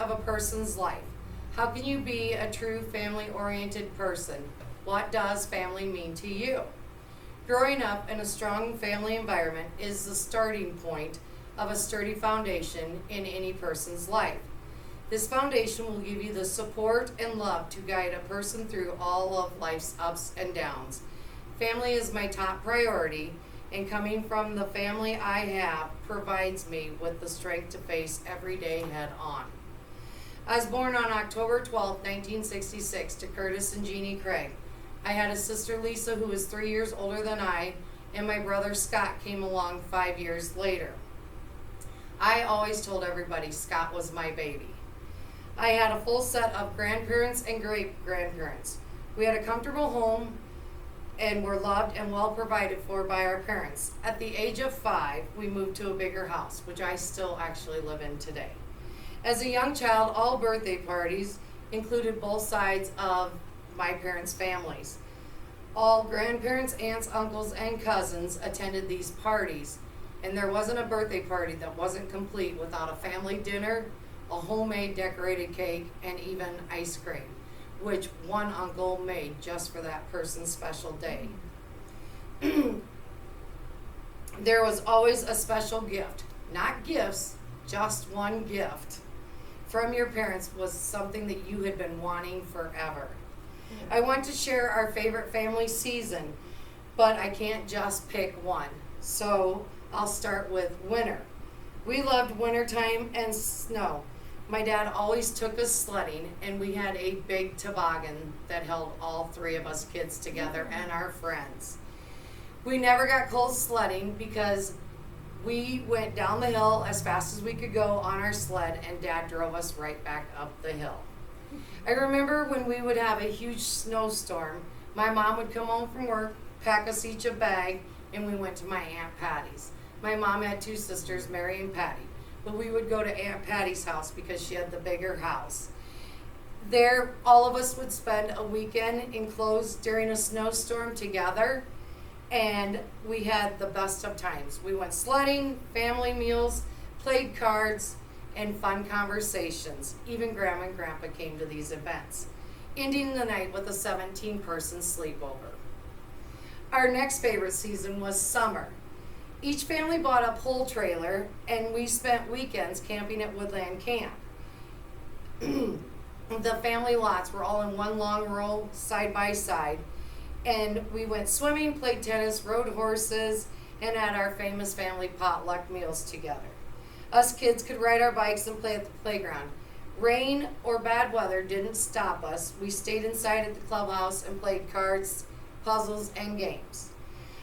of a person's life. How can you be a true family-oriented person? What does family mean to you? Growing up in a strong family environment is the starting point of a sturdy foundation in any person's life. This foundation will give you the support and love to guide a person through all of life's ups and downs. Family is my top priority, and coming from the family I have provides me with the strength to face every day head on. I was born on October 12, 1966 to Curtis and Jeannie Craig. I had a sister Lisa who was 3 years older than I, and my brother Scott came along 5 years later. I always told everybody Scott was my baby. I had a full set of grandparents and great-grandparents. We had a comfortable home and were loved and well provided for by our parents. At the age of 5, we moved to a bigger house, which I still actually live in today. As a young child, all birthday parties included both sides of my parents' families. All grandparents, aunts, uncles, and cousins attended these parties, and there wasn't a birthday party that wasn't complete without a family dinner, a homemade decorated cake, and even ice cream, which one uncle made just for that person's special day. There was always a special gift, not gifts, just one gift from your parents was something that you had been wanting forever. I want to share our favorite family season, but I can't just pick one. So I'll start with winter. We loved wintertime and snow. My dad always took us sledding, and we had a big toboggan that held all 3 of us kids together and our friends. We never got cold sledding because we went down the hill as fast as we could go on our sled, and Dad drove us right back up the hill. I remember when we would have a huge snowstorm, my mom would come home from work, pack us each a bag, and we went to my Aunt Patty's. My mom had 2 sisters, Mary and Patty, but we would go to Aunt Patty's house because she had the bigger house. There, all of us would spend a weekend enclosed during a snowstorm together, and we had the best of times. We went sledding, family meals, played cards, and fun conversations. Even Grandma and Grandpa came to these events, ending the night with a 17-person sleepover. Our next favorite season was summer. Each family bought a pull trailer, and we spent weekends camping at Woodland Camp. The family lots were all in one long row, side by side, and we went swimming, played tennis, rode horses, and had our famous family potluck meals together. Us kids could ride our bikes and play at the playground. Rain or bad weather didn't stop us. We stayed inside at the clubhouse and played cards, puzzles, and games.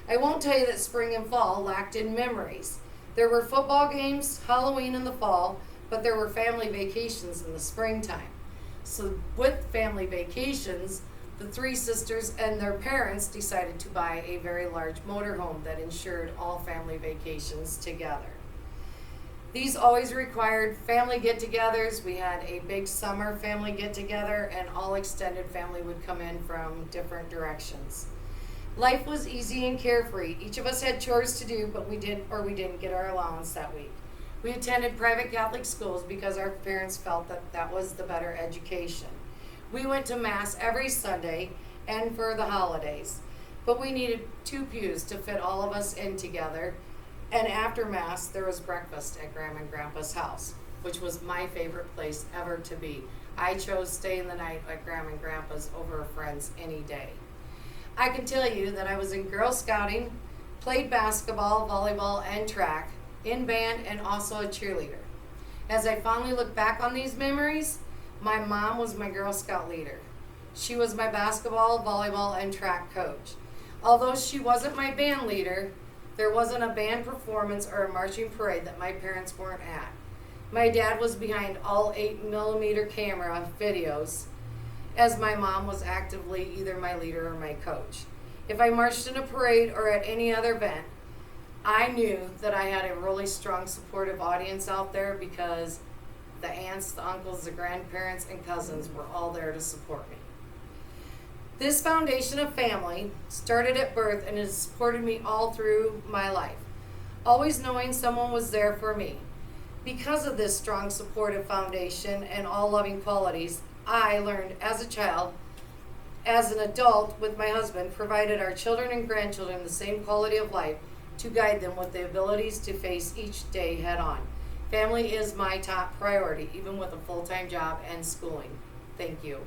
I won't tell you that spring and fall lacked in memories. There were football games, Halloween in the fall, but there were family vacations in the springtime. So with family vacations, the 3 sisters and their parents decided to buy a very large motorhome that ensured all family vacations together. These always required family get-togethers. We had a big summer family get-together, and all extended family would come in from different directions. Life was easy and carefree. Each of us had chores to do, but we didn't get our allowance that week. We attended private Catholic schools because our parents felt that that was the better education. We went to Mass every Sunday and for the holidays, but we needed 2 pews to fit all of us in together. And after Mass, there was breakfast at Grandma and Grandpa's house, which was my favorite place ever to be. I chose staying the night at Grandma and Grandpa's over a friend's any day. I can tell you that I was in Girl Scouting, played basketball, volleyball, and track, in band, and also a cheerleader. As I fondly look back on these memories, my mom was my Girl Scout leader. She was my basketball, volleyball, and track coach. Although she wasn't my band leader, there wasn't a band performance or a marching parade that my parents weren't at. My dad was behind all 8mm camera videos, as my mom was actively either my leader or my coach. If I marched in a parade or at any other event, I knew that I had a really strong supportive audience out there because the aunts, the uncles, the grandparents, and cousins were all there to support me. This foundation of family started at birth and has supported me all through my life, always knowing someone was there for me. Because of this strong supportive foundation and all loving qualities, I learned as a child, as an adult with my husband, provided our children and grandchildren the same quality of life to guide them with the abilities to face each day head on. Family is my top priority, even with a full-time job and schooling. Thank you.